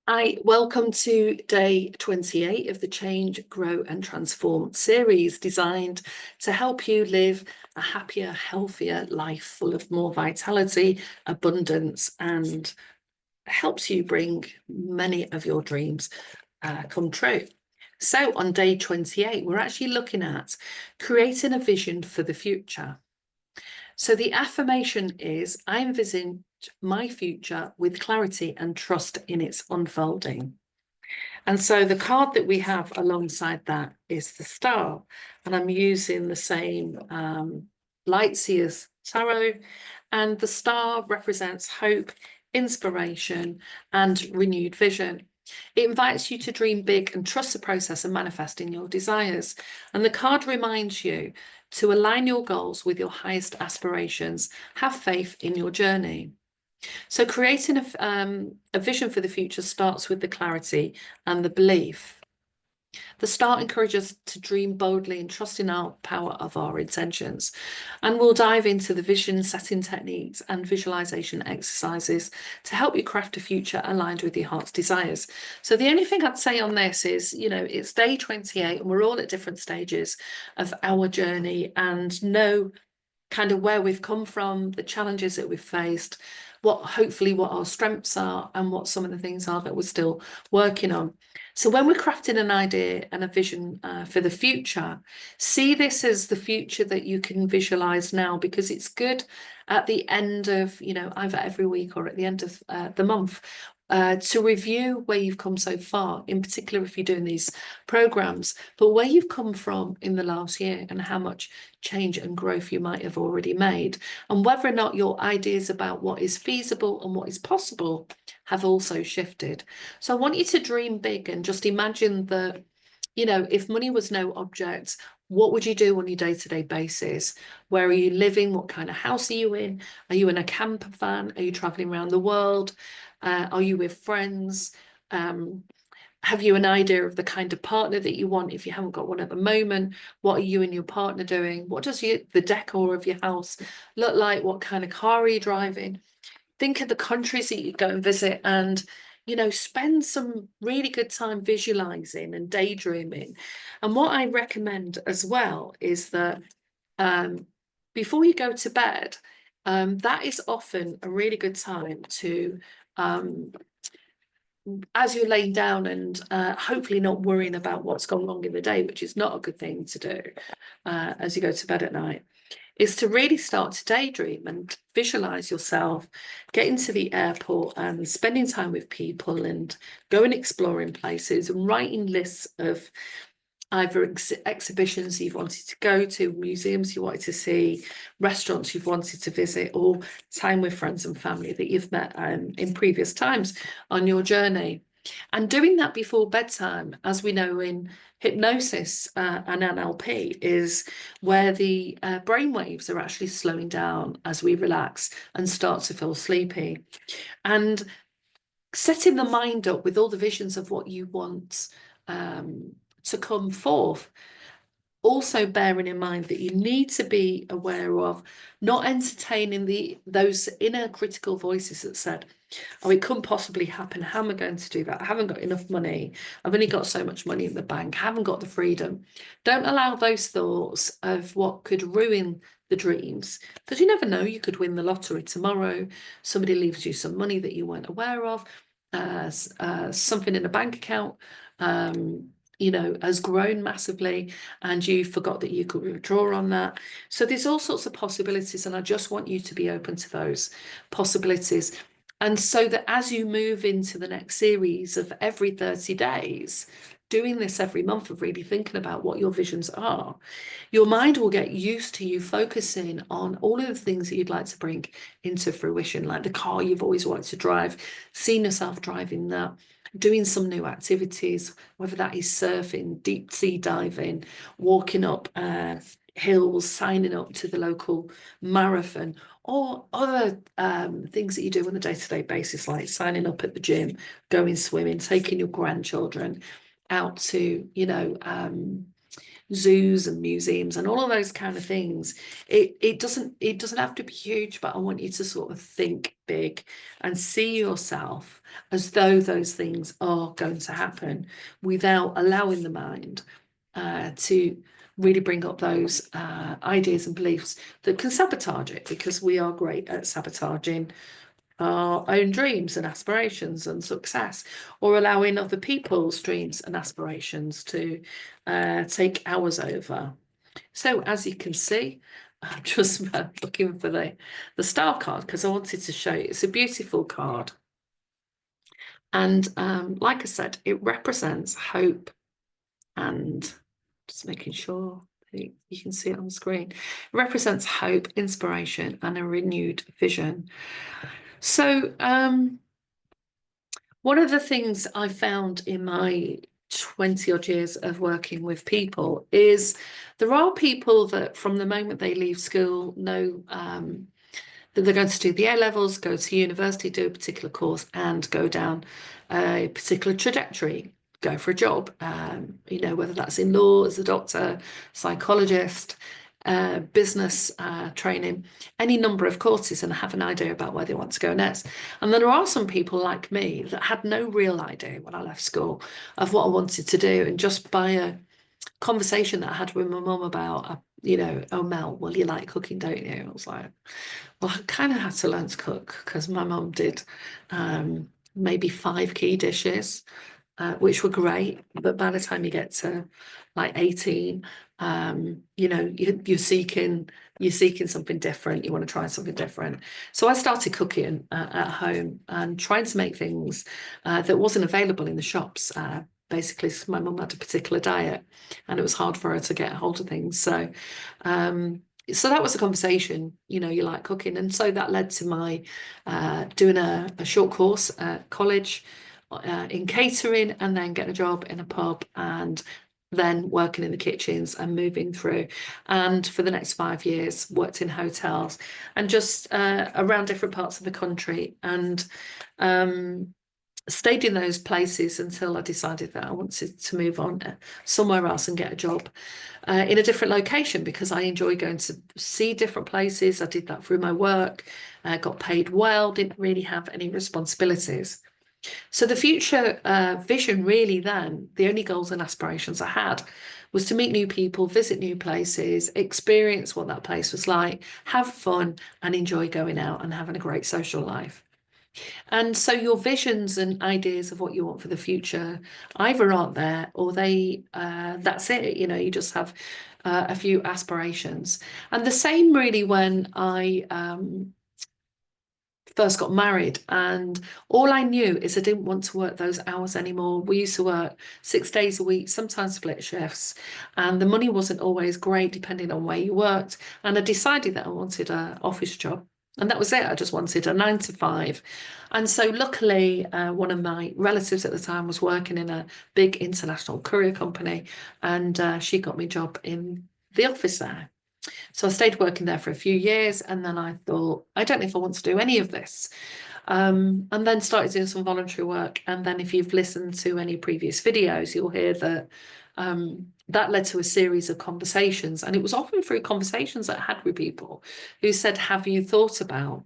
Hi, welcome to day 28 of the Change, Grow and Transform series designed to help you live a happier, healthier life full of more vitality, abundance, and helps you bring many of your dreams come true. So on day 28, we're actually looking at creating a vision for the future. So the affirmation is, I envision my future with clarity and trust in its unfolding. And so the card that we have alongside that is the star. And I'm using the same Light Seers Tarot. And the star represents hope, inspiration, and renewed vision. It invites you to dream big and trust the process of manifesting your desires. And the card reminds you to align your goals with your highest aspirations. Have faith in your journey. So creating a vision for the future starts with the clarity and the belief. The start encourages us to dream boldly and trust in our power of our intentions. And we'll dive into the vision setting techniques and visualization exercises to help you craft a future aligned with your heart's desires. So the only thing I'd say on this is, it's day 28 and we're all at different stages of our journey and know kind of where we've come from, the challenges that we've faced, hopefully what our strengths are and what some of the things are that we're still working on. So when we're crafting an idea and a vision for the future, see this as the future that you can visualize now, because it's good at the end of, either every week or at the end of the month, to review where you've come so far, in particular if you're doing these programs, but where you've come from in the last year and how much change and growth you might have already made, and whether or not your ideas about what is feasible and what is possible have also shifted. So I want you to dream big and just imagine that, if money was no object, what would you do on your day-to-day basis? Where are you living? What kind of house are you in? Are you in a camper van? Are you traveling around the world? Are you with friends? Have you an idea of the kind of partner that you want if you haven't got one at the moment? What are you and your partner doing? What does the decor of your house look like? What kind of car are you driving? Think of the countries that you go and visit and, spend some really good time visualizing and daydreaming. And what I recommend as well is that before you go to bed, that is often a really good time to as you're laying down and hopefully not worrying about what's gone wrong in the day, which is not a good thing to do as you go to bed at night, is to really start to daydream and visualize yourself getting to the airport and spending time with people and going exploring places and writing lists of either exhibitions you've wanted to go to, museums you wanted to see, restaurants you've wanted to visit, or time with friends and family that you've met in previous times on your journey. And doing that before bedtime, as we know in hypnosis and NLP, is where the brain waves are actually slowing down as we relax and start to feel sleepy. And setting the mind up with all the visions of what you want to come forth, also bearing in mind that you need to be aware of not entertaining those inner critical voices that said, oh, it couldn't possibly happen. How am I going to do that? I haven't got enough money. I've only got so much money in the bank. I haven't got the freedom. Don't allow those thoughts of what could ruin the dreams, because you never know, you could win the lottery tomorrow. Somebody leaves you some money that you weren't aware of, something in a bank account has grown massively and you forgot that you could withdraw on that. So there's all sorts of possibilities, and I just want you to be open to those possibilities. And so that as you move into the next series of every 30 days, doing this every month of really thinking about what your visions are, your mind will get used to you focusing on all of the things that you'd like to bring into fruition, like the car you've always wanted to drive, seeing yourself driving that, doing some new activities, whether that is surfing, deep sea diving, walking up hills, signing up to the local marathon, or other things that you do on a day-to-day basis, like signing up at the gym, going swimming, taking your grandchildren out to, zoos and museums and all of those kind of things. It doesn't have to be huge, but I want you to sort of think big and see yourself as though those things are going to happen, without allowing the mind to really bring up those ideas and beliefs that can sabotage it, because we are great at sabotaging our own dreams and aspirations and success, or allowing other people's dreams and aspirations to take ours over. So as you can see, I'm just looking for the star card, because I wanted to show you. It's a beautiful card. And like I said, it represents hope, and just making sure you can see it on the screen. It represents hope, inspiration, and a renewed vision. So one of the things I found in my 20 odd years of working with people is there are people that from the moment they leave school know that they're going to do the A levels, go to university, do a particular course, and go down a particular trajectory, go for a job, you know, whether that's in law, as a doctor, psychologist, business training, any number of courses, and have an idea about where they want to go next. And there are some people like me that had no real idea when I left school of what I wanted to do, and just by a conversation that I had with my mum about, you know, oh Mel, well, you like cooking, don't you? I was like, well, I kind of had to learn to cook because my mum did maybe 5 key dishes, which were great. But by the time you get to like 18, you know, you're seeking something different. You want to try something different. So I started cooking at home and trying to make things that wasn't available in the shops. Basically, my mum had a particular diet, and it was hard for her to get hold of things. So that was a conversation, you know, you like cooking. And so that led to my doing a short course at college in catering, and then getting a job in a pub, and then working in the kitchens and moving through. And for the next 5 years, worked in hotels and just around different parts of the country, and stayed in those places until I decided that I wanted to move on somewhere else and get a job in a different location, because I enjoy going to see different places. I did that through my work, got paid well, didn't really have any responsibilities. So the future vision really then, the only goals and aspirations I had was to meet new people, visit new places, experience what that place was like, have fun, and enjoy going out and having a great social life. And so your visions and ideas of what you want for the future either aren't there, or that's it. You know, you just have a few aspirations. And the same really when I first got married, and all I knew is I didn't want to work those hours anymore. We used to work 6 days a week, sometimes split shifts, and the money wasn't always great depending on where you worked. And I decided that I wanted an office job. And that was it. I just wanted a 9 to 5. And so luckily, one of my relatives at the time was working in a big international courier company, and she got me a job in the office there. So I stayed working there for a few years, and then I thought, I don't know if I want to do any of this. And then started doing some voluntary work. And then if you've listened to any previous videos, you'll hear that that led to a series of conversations. And it was often through conversations that I had with people who said, have you thought about?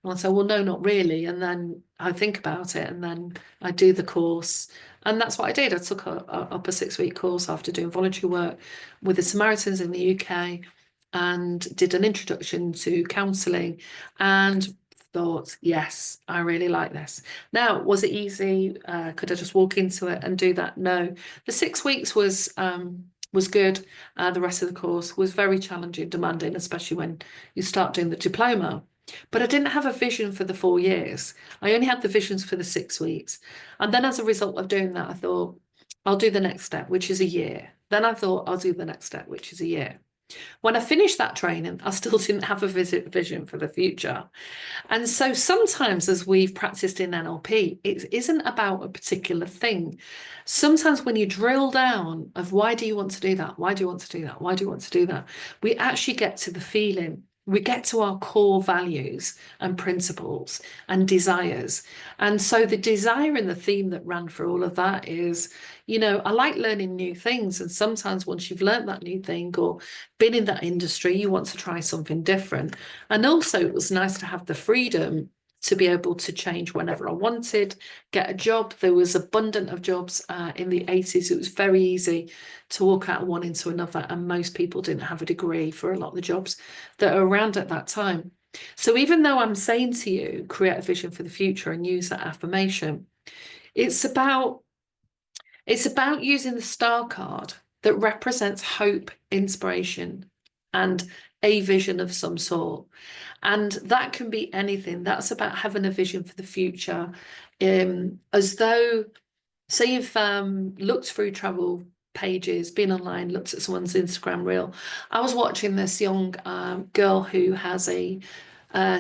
And I said, well, no, not really. And then I think about it, and then I do the course. And that's what I did. I took up a 6-week course after doing voluntary work with the Samaritans in the UK, and did an introduction to counselling, and thought, yes, I really like this. Now, was it easy? Could I just walk into it and do that? No. The 6 weeks was good. The rest of the course was very challenging, demanding, especially when you start doing the diploma. But I didn't have a vision for the 4 years. I only had the visions for the 6 weeks. And then as a result of doing that, I thought, I'll do the next step, which is a year. Then I thought, I'll do the next step, which is a year. When I finished that training, I still didn't have a vision for the future. And so sometimes, as we've practiced in NLP, it isn't about a particular thing. Sometimes when you drill down of why do you want to do that? Why do you want to do that? Why do you want to do that? We actually get to the feeling. we get to our core values and principles and desires. And so the desire and the theme that ran for all of that is, I like learning new things. And sometimes once you've learned that new thing or been in that industry, you want to try something different. And also it was nice to have the freedom to be able to change whenever I wanted, get a job. There was abundant of jobs in the 80s. It was very easy to walk out of one into another, and most people didn't have a degree for a lot of the jobs that are around at that time. So even though I'm saying to you, create a vision for the future and use that affirmation, it's about using the star card that represents hope, inspiration, and a vision of some sort. And that can be anything. That's about having a vision for the future. As though, say you've looked through travel pages, been online, looked at someone's Instagram reel. I was watching this young girl who has a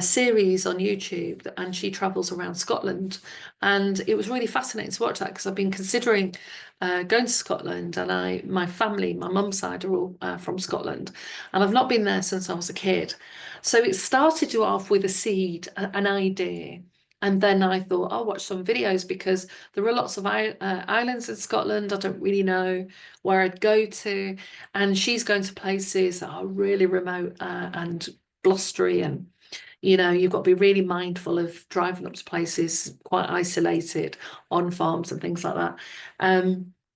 series on YouTube, and she travels around Scotland. And it was really fascinating to watch that, because I've been considering going to Scotland, and my family, my mum's side, are all from Scotland, and I've not been there since I was a kid. So it started you off with a seed, an idea. And then I thought, I'll watch some videos, because there are lots of islands in Scotland. I don't really know where I'd go to. And she's going to places that are really remote and blustery, and you've got to be really mindful of driving up to places quite isolated on farms and things like that.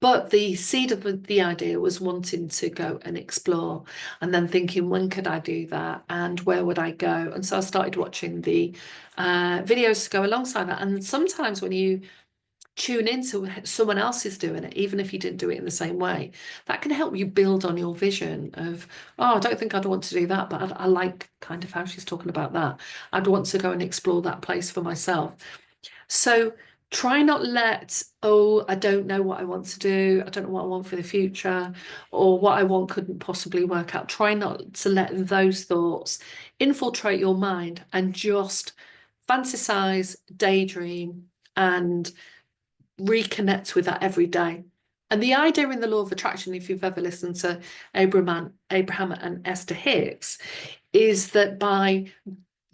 But the seed of the idea was wanting to go and explore, and then thinking, when could I do that and where would I go? And so I started watching the videos to go alongside that. And sometimes when you tune into someone else is doing it, even if you didn't do it in the same way, that can help you build on your vision of, oh, I don't think I'd want to do that, but I like kind of how she's talking about that. I'd want to go and explore that place for myself. So try not let, oh, I don't know what I want to do, I don't know what I want for the future, or what I want couldn't possibly work out. Try not to let those thoughts infiltrate your mind, and just fantasize, daydream, and reconnect with that every day. And the idea in the law of attraction, if you've ever listened to Abraham and Esther Hicks, is that by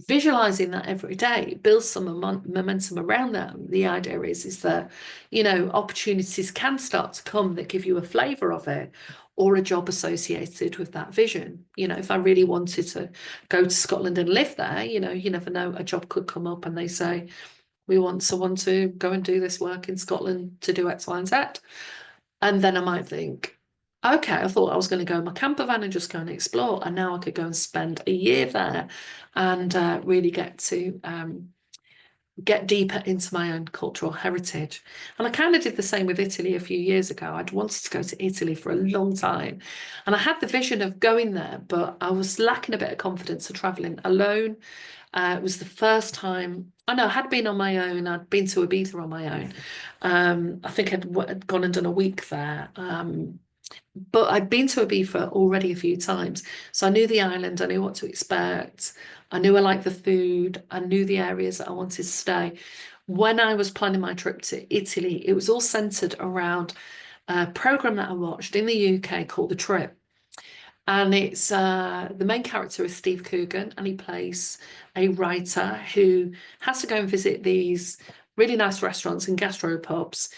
visualizing that every day, it builds some momentum around that. The idea is that, opportunities can start to come that give you a flavor of it, or a job associated with that vision. If I really wanted to go to Scotland and live there, you never know, a job could come up and they say, we want someone to go and do this work in Scotland to do X, Y, and Z. And then I might think, okay, I thought I was going to go in my camper van and just go and explore. And now I could go and spend a year there and really get to get deeper into my own cultural heritage. And I kind of did the same with Italy a few years ago. I'd wanted to go to Italy for a long time. And I had the vision of going there, but I was lacking a bit of confidence of traveling alone. It was the first time, I know I had been on my own. I'd been to Ibiza on my own. I think I'd gone and done a week there. But I'd been to Ibiza already a few times. So I knew the island, I knew what to expect. I knew I liked the food. I knew the areas that I wanted to stay. When I was planning my trip to Italy, it was all centered around a program that I watched in the UK called The Trip. And it's the main character is Steve Coogan, and he plays a writer who has to go and visit these really nice restaurants and gastropubs,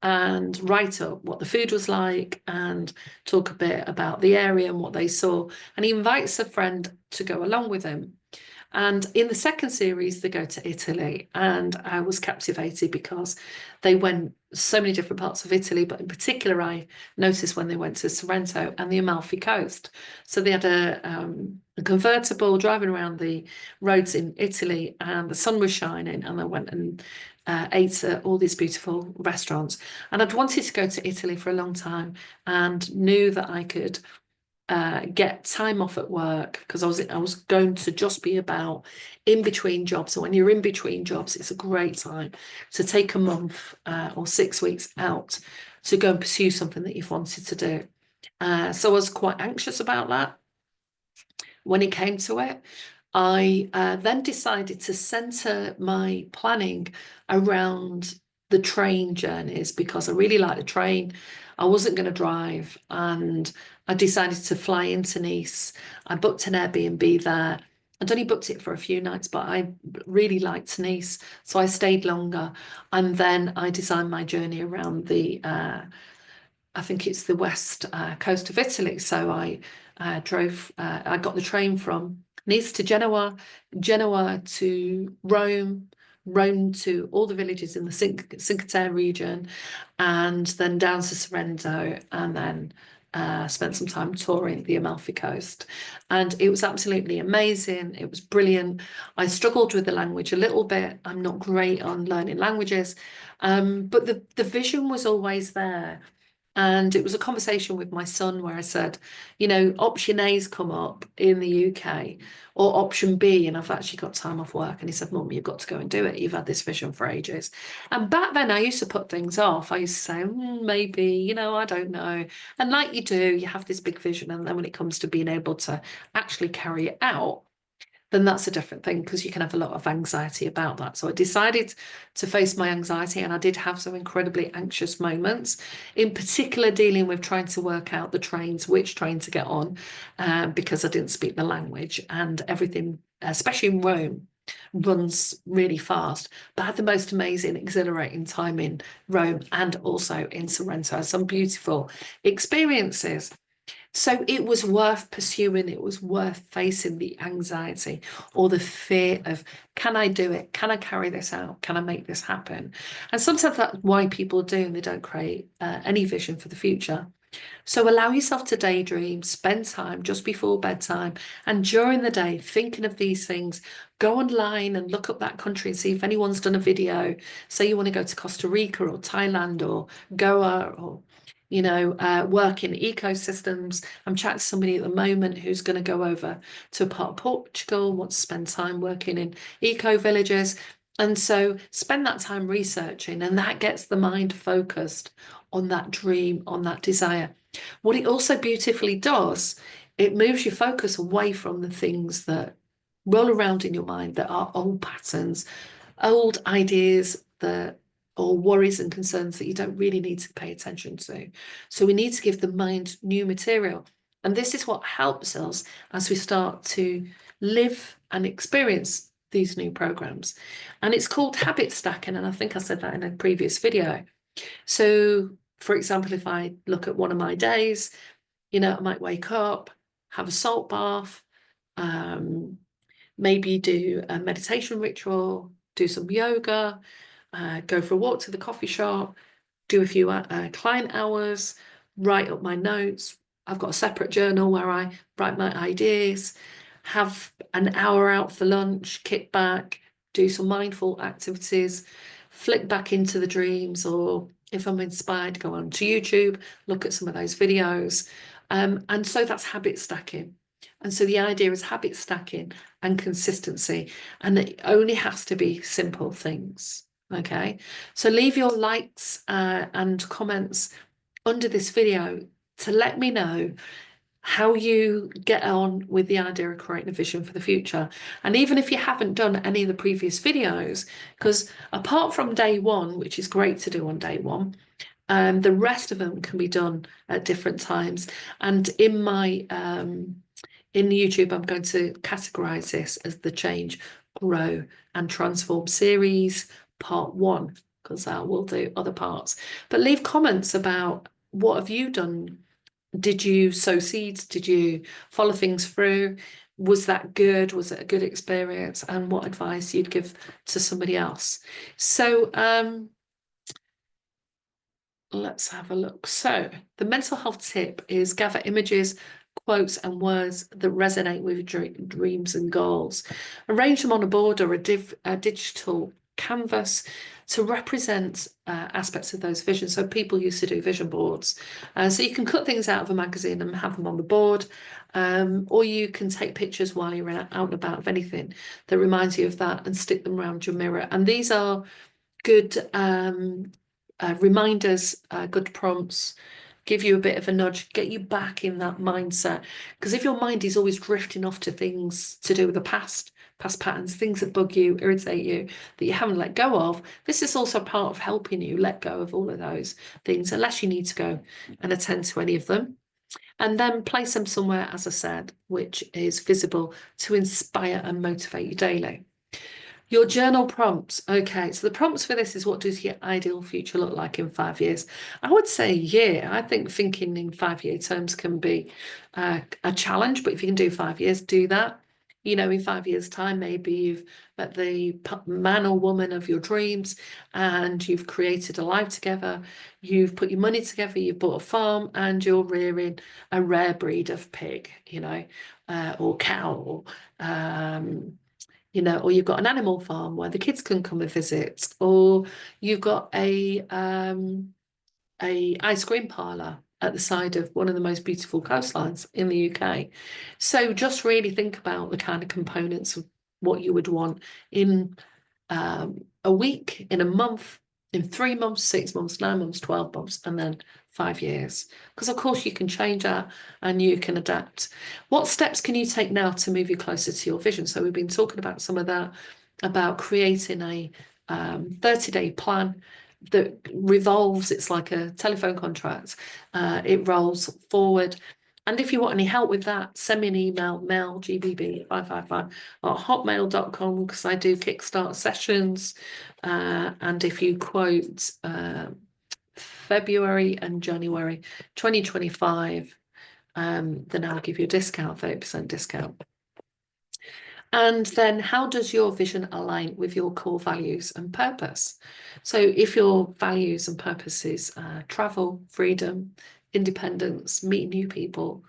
and write up what the food was like and talk a bit about the area and what they saw. And he invites a friend to go along with him. And in the second series, they go to Italy, and I was captivated because they went so many different parts of Italy, but in particular, I noticed when they went to Sorrento and the Amalfi Coast. So they had a convertible driving around the roads in Italy, and the sun was shining, and they went and ate at all these beautiful restaurants. And I'd wanted to go to Italy for a long time, and knew that I could get time off at work, because I was going to just be about in between jobs. So when you're in between jobs, it's a great time to take a month or 6 weeks out to go and pursue something that you've wanted to do. So I was quite anxious about that. When it came to it, I then decided to center my planning around the train journeys, because I really like the train. I wasn't going to drive, and I decided to fly into Nice. I booked an Airbnb there. I'd only booked it for a few nights, but I really liked Nice, so I stayed longer. And then I designed my journey around I think it's the west coast of Italy. So I got the train from Nice to Genoa, Genoa to Rome, Rome to all the villages in the Cinque Terre region, and then down to Sorrento, and then spent some time touring the Amalfi Coast. And it was absolutely amazing. It was brilliant. I struggled with the language a little bit. I'm not great on learning languages, but the vision was always there. And it was a conversation with my son where I said, option A's come up in the UK or option B, and I've actually got time off work. And he said, Mum, you've got to go and do it. You've had this vision for ages. And back then I used to put things off. I used to say, maybe, I don't know. And like you do, you have this big vision. And then when it comes to being able to actually carry it out, then that's a different thing because you can have a lot of anxiety about that. So I decided to face my anxiety, and I did have some incredibly anxious moments, in particular dealing with trying to work out the trains, which train to get on, because I didn't speak the language, and everything, especially in Rome, runs really fast. But I had the most amazing, exhilarating time in Rome and also in Sorrento. Some beautiful experiences. So it was worth pursuing, it was worth facing the anxiety or the fear of, can I do it? Can I carry this out? Can I make this happen? And sometimes that's why people do, and they don't create any vision for the future. So allow yourself to daydream, spend time just before bedtime and during the day thinking of these things. Go online and look up that country and see if anyone's done a video. Say you want to go to Costa Rica or Thailand or Goa or work in ecosystems. I'm chatting to somebody at the moment who's going to go over to a part of Portugal, wants to spend time working in eco villages. And so spend that time researching, and that gets the mind focused on that dream, on that desire. What it also beautifully does, it moves your focus away from the things that roll around in your mind that are old patterns, old ideas that or worries and concerns that you don't really need to pay attention to. So we need to give the mind new material. And this is what helps us as we start to live and experience these new programs. And it's called habit stacking. And I think I said that in a previous video. So, for example, if I look at one of my days, I might wake up, have a salt bath, maybe do a meditation ritual, do some yoga, go for a walk to the coffee shop, do a few client hours, write up my notes. I've got a separate journal where I write my ideas, have an hour out for lunch, kick back, do some mindful activities, flick back into the dreams, or if I'm inspired, go on to YouTube, look at some of those videos. And so that's habit stacking. And so the idea is habit stacking and consistency, and it only has to be simple things. Okay, so leave your likes and comments under this video to let me know how you get on with the idea of creating a vision for the future. And even if you haven't done any of the previous videos, because apart from day one, which is great to do on day one, the rest of them can be done at different times. And in my in YouTube, I'm going to categorize this as the Change, Grow and Transform series part 1, because I will do other parts. But leave comments about what have you done? Did you sow seeds? Did you follow things through? Was that good? Was it a good experience? And what advice you'd give to somebody else? So let's have a look. So the mental health tip is gather images, quotes and words that resonate with dreams and goals. Arrange them on a board or a digital canvas to represent aspects of those visions. So people used to do vision boards. So you can cut things out of a magazine and have them on the board, or you can take pictures while you're out and about of anything that reminds you of that and stick them around your mirror. And these are good reminders, good prompts, give you a bit of a nudge, get you back in that mindset. Because if your mind is always drifting off to things to do with the past patterns, things that bug you, irritate you, that you haven't let go of, this is also part of helping you let go of all of those things, unless you need to go and attend to any of them. And then place them somewhere, as I said, which is visible to inspire and motivate you daily. Your journal prompts. Okay, so the prompts for this is, what does your ideal future look like in 5 years? I would say a year. I think thinking in 5 year terms can be a challenge, but if you can do 5 years, do that. You know, in 5 years' time, maybe you've met the man or woman of your dreams and you've created a life together. You've put your money together, you've bought a farm, and you're rearing a rare breed of pig, or cow, or or you've got an animal farm where the kids can come and visit, or you've got a ice cream parlour at the side of one of the most beautiful coastlines in the UK. So just really think about the kind of components of what you would want in a week, in a month, in 3 months, 6 months, 9 months, 12 months, and then 5 years. Because of course you can change that and you can adapt. What steps can you take now to move you closer to your vision? So we've been talking about some of that, about creating a 30-day plan that revolves. It's like a telephone contract. It rolls forward. And if you want any help with that, send me an email, melgbb555@hotmail.com, because I do Kickstart sessions. And if you quote February and January 2025, then I'll give you a discount, 30% discount. And then, how does your vision align with your core values and purpose? So if your values and purpose is travel, freedom, independence, meet new people,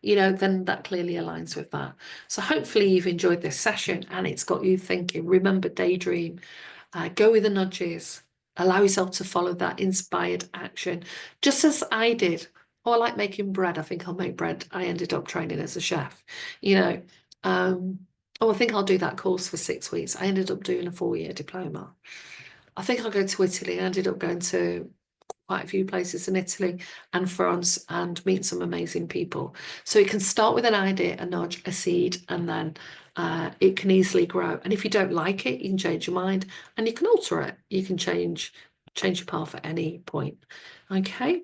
then that clearly aligns with that. So hopefully you've enjoyed this session and it's got you thinking. Remember, daydream, go with the nudges, allow yourself to follow that inspired action, just as I did. Oh, I like making bread. I think I'll make bread. I ended up training as a chef, Oh, I think I'll do that course for 6 weeks. I ended up doing a 4-year diploma. I think I'll go to Italy. I ended up going to quite a few places in Italy and France and meet some amazing people. So you can start with an idea, a nudge, a seed, and then it can easily grow. And if you don't like it, you can change your mind and you can alter it. You can change your path at any point. Okay.